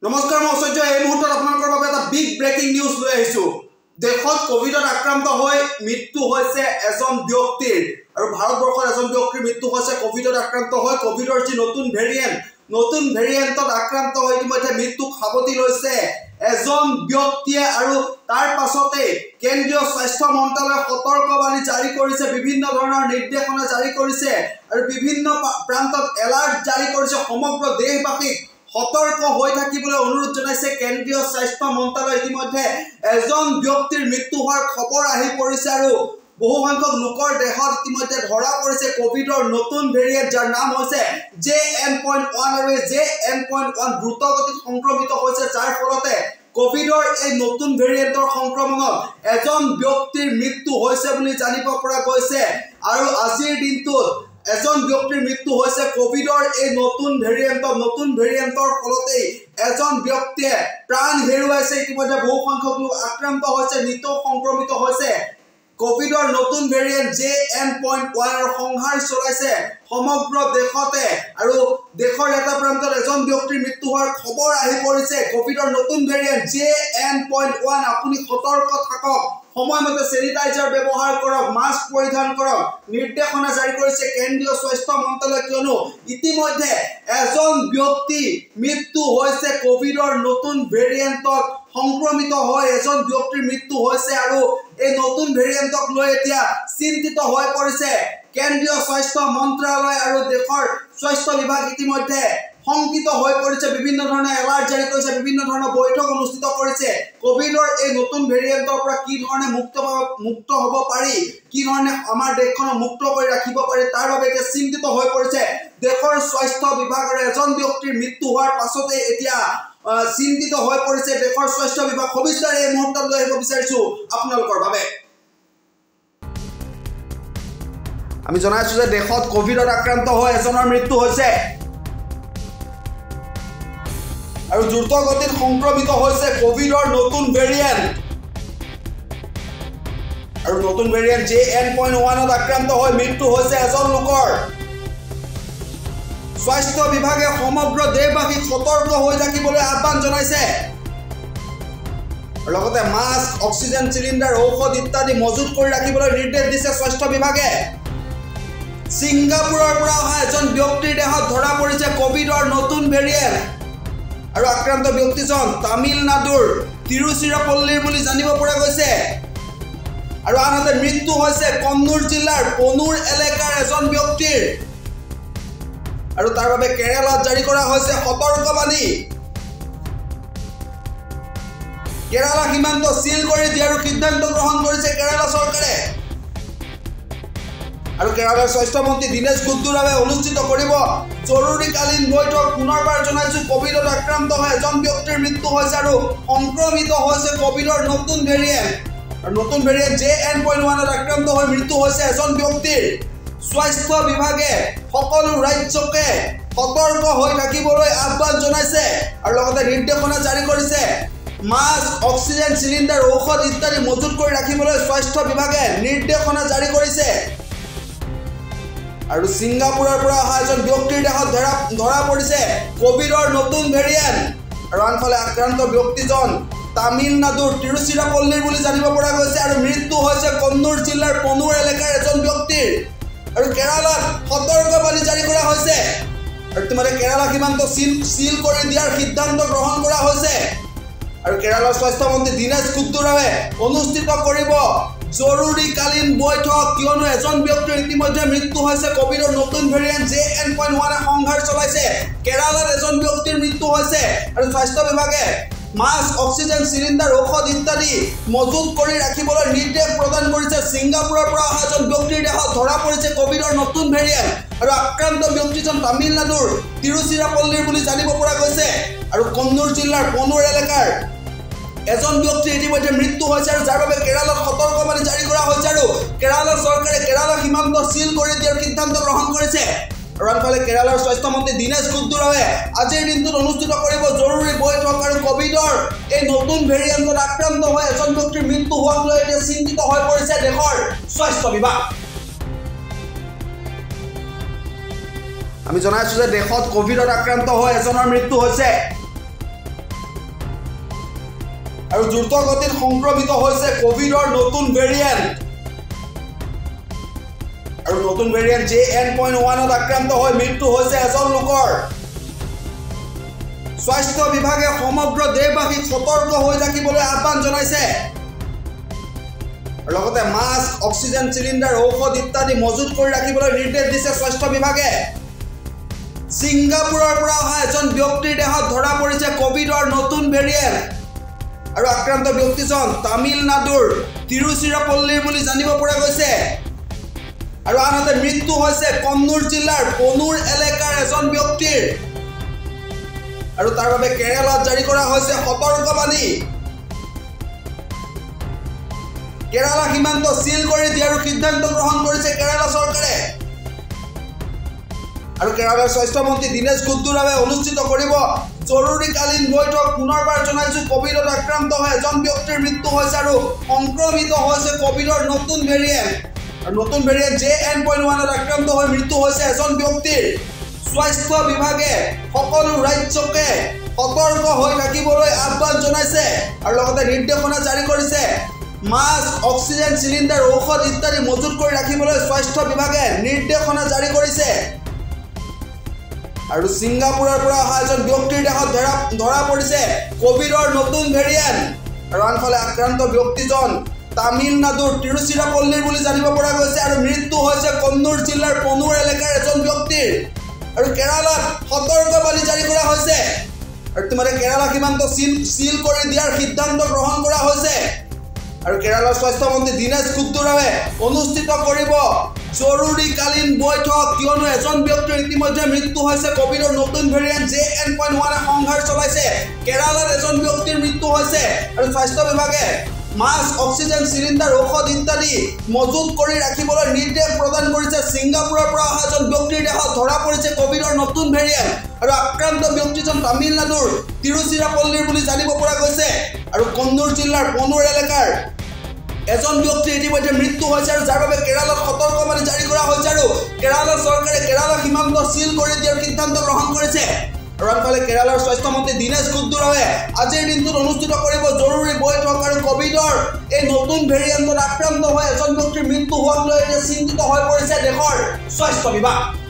নমস্কাৰ মই ঐশ্বৰ্য এই মুহূৰ্তত আপোনালোকৰ বাবে এটা বিগ ব্ৰেকিং নিউজ লৈ আহিছো দেশত কোভিডত আক্ৰান্ত হৈ মৃত্যু হৈছে এজন ব্যক্তিৰ আৰু ভাৰতবৰ্ষৰ এজন ব্যক্তিৰ মৃত্যু হৈছে কোভিডত আক্ৰান্ত হৈ কোভিডৰ যি নতুন ভেৰিয়েণ্টত আক্ৰান্ত হৈ ইতিমধ্যে মৃত্যু খাবতি লৈছে এজন ব্যক্তিয়ে আৰু তাৰ পাছতে কেন্দ্ৰীয় স্বাস্থ্য মন্ত্ৰালয়ে সতৰ্কবাণী জাৰি কৰিছে বিভিন্ন ধৰণৰ নিৰ্দেশনা জাৰি কৰিছে আৰু বিভিন্ন প্ৰান্তত এলাৰ্ট জাৰি কৰিছে সমগ্ৰ দেশবাসীক সতৰ্ক হৈ থাকিবলৈ অনুৰোধ জনাইছে কেন্দ্ৰীয় স্বাস্থ্য মন্ত্ৰালয় ইতিমধ্যে এজন ব্যক্তিৰ মৃত্যু হোৱাৰ খবৰ আহি পৰিছে আৰু বহু সংখ্যক লোকৰ দেহত ইতিমধ্যে ধৰা পৰিছে কোভিডৰ নতুন ভেৰিয়েণ্ট যাৰ নাম হৈছে JN.1 আৰু JN.1 দ্ৰুতগতিত সংক্ৰমিত হৈছে যাৰ ফলতে কোভিডৰ এই নতুন ভেৰিয়েণ্টৰ সংক্ৰমণত এজন ব্যক্তিৰ মৃত্যু হৈছে বুলি জানিব পৰা গৈছে আৰু আজিৰ দিনটোত এজন ব্যক্তিৰ মৃত্যু হৈছে কোভিডৰ এই নতুন ভেৰিয়েণ্টৰ ফলতে এজন ব্যক্তিয়ে প্ৰাণ হেৰুৱাইছে ইতিমধ্যে বহু সংখ্যক লোক আক্ৰান্ত হৈছে নিত সংক্ৰমিত হৈছে কোভিডৰ নতুন ভেৰিয়েণ্ট JN.1 ৰ সংহাৰ চলাইছে সমগ্ৰ দেশতে আৰু দেশৰ এটা প্ৰান্তত এজন ব্যক্তিৰ মৃত্যু হোৱাৰ খবৰ আহি পৰিছে কোভিডৰ নতুন ভেৰিয়েণ্ট JN.1 আপুনি সতৰ্ক থাকক সময়মতে স্যানিটাইজাৰ ব্যৱহাৰ কৰক মাস্ক পৰিধান কৰক নিৰ্দেশনা জাৰি কৰিছে কেন্দ্ৰীয় স্বাস্থ্য মন্ত্ৰালয়ে কিয়নো ইতিমধ্যে এজন ব্যক্তি মৃত্যু হৈছে কোভিডৰ নতুন ভেৰিয়েণ্টত সংক্ৰমিত হৈ এজন ব্যক্তিৰ মৃত্যু হৈছে আৰু এই নতুন ভেৰিয়েণ্টক লৈ এতিয়া চিন্তিত হৈ পৰিছে কেন্দ্ৰীয় স্বাস্থ্য মন্ত্ৰালয় আৰু দেশৰ স্বাস্থ্য বিভাগ ইতিমধ্যে সংকিত হৈ পৰিছে বিভিন্ন ধৰণৰ এলাৰ্ট জাৰি কৰিছে বিভিন্ন ধৰণৰ বৈঠক অনুষ্ঠিত কৰিছে কোভিডৰ এই নতুন ভেৰিয়েণ্টৰ পৰা কি ধৰণে মুক্ত হ'ব পাৰি কি ধৰণে আমাৰ দেশখন মুক্ত কৰি ৰাখিব পাৰি তাৰ বাবে এতিয়া চিন্তিত হৈ পৰিছে দেশৰ স্বাস্থ্য বিভাগৰ এজন ব্যক্তিৰ মৃত্যু হোৱাৰ পাছতে এতিয়া চিন্তিত হৈ পৰিছে দেশৰ স্বাস্থ্য বিভাগ সবিস্তাৰ এই মুহূৰ্তত লৈ আহিব বিচাৰিছো আপোনালোকৰ বাবে আমি জনাইছো যে দেশত কোভিডত আক্ৰান্ত হৈ এজনৰ মৃত্যু হৈছে আৰু দ্ৰুতগতিত সংক্ৰমিত হৈছে কোভিডৰ নতুন ভেৰিয়েণ্ট আৰু নতুন ভেৰিয়েণ্ট JN.1 ত আক্ৰান্ত হৈ মৃত্যু হৈছে এজন লোকৰ স্বাস্থ্য বিভাগে সমগ্ৰ দেশবাসীক সতৰ্ক হৈ থাকিবলৈ আহ্বান জনাইছে লগতে মাস্ক অক্সিজেন চিলিণ্ডাৰ ঔষধ ইত্যাদি মজুত কৰি ৰাখিবলৈ নিৰ্দেশ দিছে স্বাস্থ্য বিভাগে ছিংগাপুৰৰ পৰা অহা এজন ব্যক্তিৰ দেহত ধৰা পৰিছে কোভিডৰ নতুন ভেৰিয়েণ্ট আৰু আক্ৰান্ত ব্যক্তিজন তামিলনাডুৰ তিৰুচিৰাপল্লীৰ বুলি জানিব পৰা গৈছে আৰু আনহাতে মৃত্যু হৈছে কন্নুৰ জিলাৰ পনুৰ এলেকাৰ এজন ব্যক্তিৰ আৰু তাৰ বাবে কেৰালাত জাৰি কৰা হৈছে সতৰ্কবাণী কেৰালা সীমান্ত সিল কৰি দিয়াৰ সিদ্ধান্ত গ্ৰহণ কৰিছে কেৰালা চৰকাৰে আৰু কেৰালাৰ স্বাস্থ্য মন্ত্ৰী দীনেশ গুণ্ডুৰাৱে অনুষ্ঠিত কৰিব জৰুৰীকালীন বৈঠক পুনৰবাৰ জনাইছো কোভিডত আক্ৰান্ত হৈ এজন ব্যক্তিৰ মৃত্যু হৈছে আৰু সংক্ৰমিত হৈছে কোভিডৰ নতুন ভেৰিয়েণ্ট আৰু নতুন ভেৰিয়েণ্ট JN.1 ত আক্ৰান্ত হৈ মৃত্যু হৈছে এজন ব্যক্তিৰ স্বাস্থ্য বিভাগে সকলো ৰাজ্যকে সতৰ্ক হৈ থাকিবলৈ আহ্বান জনাইছে আৰু লগতে নিৰ্দেশনা জাৰি কৰিছে মাস্ক অক্সিজেন চিলিণ্ডাৰ ঔষধ ইত্যাদি মজুত কৰি ৰাখিবলৈ স্বাস্থ্য বিভাগে নিৰ্দেশনা জাৰি কৰিছে আৰু ছিংগাপুৰৰ পৰা অহা এজন ব্যক্তিৰ দেহত ধৰা পৰিছে কোভিডৰ নতুন ভেৰিয়েণ্ট আৰু আনফালে আক্ৰান্ত ব্যক্তিজন তামিলনাডুৰ তিৰুচিৰাপল্লীৰ বুলি জানিব পৰা গৈছে আৰু মৃত্যু হৈছে কন্নুৰ জিলাৰ পনুৰ এলেকাৰ এজন ব্যক্তিৰ আৰু কেৰালাত সতৰ্কবাণী জাৰি কৰা হৈছে আৰু ইতিমধ্যে কেৰালা সীমান্ত সিল কৰি দিয়াৰ সিদ্ধান্ত গ্ৰহণ কৰা হৈছে আৰু কেৰালাৰ স্বাস্থ্য মন্ত্ৰী দীনেশ গুণ্ডুৰাৱে অনুষ্ঠিত কৰিব জৰুৰীকালীন বৈঠক কিয়নো এজন ব্যক্তিৰ ইতিমধ্যে মৃত্যু হৈছে কোভিডৰ নতুন ভেৰিয়েণ্ট JN.1 সংহাৰ চলাইছে কেৰালাত এজন ব্যক্তিৰ মৃত্যু হৈছে আৰু স্বাস্থ্য বিভাগে মাস্ক অক্সিজেন চিলিণ্ডাৰ ঔষধ ইত্যাদি মজুত কৰি ৰাখিবলৈ নিৰ্দেশ প্ৰদান কৰিছে ছিংগাপুৰৰ পৰা অহা এজন ব্যক্তিৰ দেহত ধৰা পৰিছে কোভিডৰ নতুন ভেৰিয়েণ্ট আৰু আক্ৰান্ত ব্যক্তিজন তামিলনাডুৰ তিৰুচিৰাপল্লীৰ বুলি জানিব পৰা গৈছে আৰু কন্নুৰ জিলাৰ পনুৰ এলেকাৰ এজন ব্যক্তি ইতিমধ্যে মৃত্যু হৈছে আৰু যাৰ বাবে কেৰালাত সতৰ্কবাণী জাৰি কৰা হৈছে আৰু কেৰালা চৰকাৰে কেৰালা সীমান্ত সিল কৰি দিয়াৰ সিদ্ধান্ত গ্ৰহণ কৰিছে আৰু আনফালে কেৰালাৰ স্বাস্থ্য মন্ত্ৰী দীনেশ গুণ্ডুৰাৱে আজিৰ দিনটোত অনুষ্ঠিত কৰিব জৰুৰী বৈঠক আৰু কোভিডৰ এই নতুন ভেৰিয়েণ্টত আক্ৰান্ত হৈ এজন ব্যক্তিৰ মৃত্যু হোৱাক লৈ এতিয়া চিন্তিত হৈ পৰিছে দেশৰ স্বাস্থ্য বিভাগ আমি জনাইছো যে দেশত কোভিডত আক্ৰান্ত হৈ এজনৰ মৃত্যু হৈছে আৰু দ্ৰুতগতিত সংক্ৰমিত হৈছে কোভিডৰ নতুন ভেৰিয়েণ্ট আৰু নতুন ভেৰিয়েণ্ট JN.1ত আক্ৰান্ত হৈ মৃত্যু হৈছে এজন লোকৰ স্বাস্থ্য বিভাগে সমগ্ৰ দেশবাসীক সতৰ্ক হৈ থাকিবলৈ আহ্বান জনাইছে লগতে মাস্ক অক্সিজেন চিলিণ্ডাৰ ঔষধ ইত্যাদি মজুত কৰি ৰাখিবলৈ নিৰ্দেশ দিছে স্বাস্থ্য বিভাগে ছিংগাপুৰৰ পৰা অহা এজন ব্যক্তিৰ দেহত ধৰা পৰিছে কোভিডৰ নতুন ভেৰিয়েণ্ট আৰু আক্ৰান্ত ব্যক্তিজন তামিলনাডুৰ তিৰুচিৰাপল্লীৰ বুলি জানিব পৰা গৈছে আৰু আনহাতে মৃত্যু হৈছে কন্নুৰ জিলাৰ পনুৰ এলেকাৰ এজন ব্যক্তিৰ আৰু তাৰ বাবে কেৰালাত জাৰি কৰা হৈছে সতৰ্কবাণী কেৰালা সীমান্ত সিল কৰি দিয়াৰ সিদ্ধান্ত গ্ৰহণ কৰিছে কেৰালা চৰকাৰে আৰু কেৰালাৰ স্বাস্থ্য মন্ত্ৰী দীনেশ গুণ্ডুৰাৱে অনুষ্ঠিত কৰিব জৰুৰীকালীন বৈঠক পুনৰবাৰ জনাইছো কোভিডত আক্ৰান্ত হৈ এজন ব্যক্তিৰ মৃত্যু হৈছে আৰু সংক্ৰমিত হৈছে কোভিডৰ নতুন ভেৰিয়েণ্ট আৰু নতুন ভেৰিয়েণ্ট JN.1ত আক্ৰান্ত হৈ মৃত্যু হৈছে এজন ব্যক্তিৰ স্বাস্থ্য বিভাগে সকলো ৰাজ্যকে সতৰ্ক হৈ থাকিবলৈ আহ্বান জনাইছে আৰু লগতে নিৰ্দেশনা জাৰি কৰিছে মাস্ক অক্সিজেন চিলিণ্ডাৰ ঔষধ ইত্যাদি মজুত কৰি ৰাখিবলৈ স্বাস্থ্য বিভাগে নিৰ্দেশনা জাৰি কৰিছে আৰু ছিংগাপুৰৰ পৰা অহা এজন ব্যক্তিৰ দেহত ধৰা পৰিছে কোভিডৰ নতুন ভেৰিয়েণ্ট আৰু আনফালে আক্ৰান্ত ব্যক্তিজন তামিলনাডুৰ তিৰুচিৰাপল্লীৰ বুলি জানিব পৰা গৈছে আৰু মৃত্যু হৈছে কন্নুৰ জিলাৰ পনুৰ এলেকাৰ এজন ব্যক্তিৰ আৰু কেৰালাত সতৰ্কবাণী জাৰি কৰা হৈছে আৰু ইতিমধ্যে কেৰালা সীমান্ত সিল কৰি দিয়াৰ সিদ্ধান্ত গ্ৰহণ কৰা হৈছে আৰু কেৰালাৰ স্বাস্থ্য মন্ত্ৰী দীনেশ গুণ্ডুৰাৱে অনুষ্ঠিত কৰিব জৰুৰীকালীন বৈঠক কিয়নো এজন ব্যক্তিৰ ইতিমধ্যে মৃত্যু হৈছে কোভিডৰ নতুন ভেৰিয়েণ্ট JN.1 সংঘাৰ চলাইছে কেৰালাত এজন ব্যক্তিৰ মৃত্যু হৈছে আৰু স্বাস্থ্য বিভাগে মাস্ক অক্সিজেন চিলিণ্ডাৰ ঔষধ ইত্যাদি মজুত কৰি ৰাখিবলৈ নিৰ্দেশ প্ৰদান কৰিছে ছিংগাপুৰৰ পৰা অহা এজন ব্যক্তিৰ দেহত ধৰা পৰিছে কোভিডৰ নতুন ভেৰিয়েণ্ট আৰু আক্ৰান্ত ব্যক্তিজন তামিলনাডুৰ তিৰুচিৰাপল্লীৰ বুলি জানিব পৰা গৈছে আৰু কন্নুৰ জিলাৰ পনুৰ এলেকাৰ এজন ব্যক্তি ইতিমধ্যে মৃত্যু হৈছে আৰু যাৰ বাবে কেৰালাত সতৰ্কবাণী জাৰি কৰা হৈছে আৰু কেৰালা চৰকাৰে কেৰালা সীমান্ত সিল কৰি দিয়াৰ সিদ্ধান্ত গ্ৰহণ কৰিছে আৰু আনফালে কেৰালাৰ স্বাস্থ্য মন্ত্ৰী দীনেশ গুণ্ডুৰাৱে আজিৰ দিনটোত অনুষ্ঠিত কৰিব জৰুৰী বৈঠক আৰু কোভিডৰ এই নতুন ভেৰিয়েণ্টত আক্ৰান্ত হৈ এজন ব্যক্তিৰ মৃত্যু হোৱাক লৈ চিন্তিত হৈ পৰিছে দেশৰ স্বাস্থ্য বিভাগ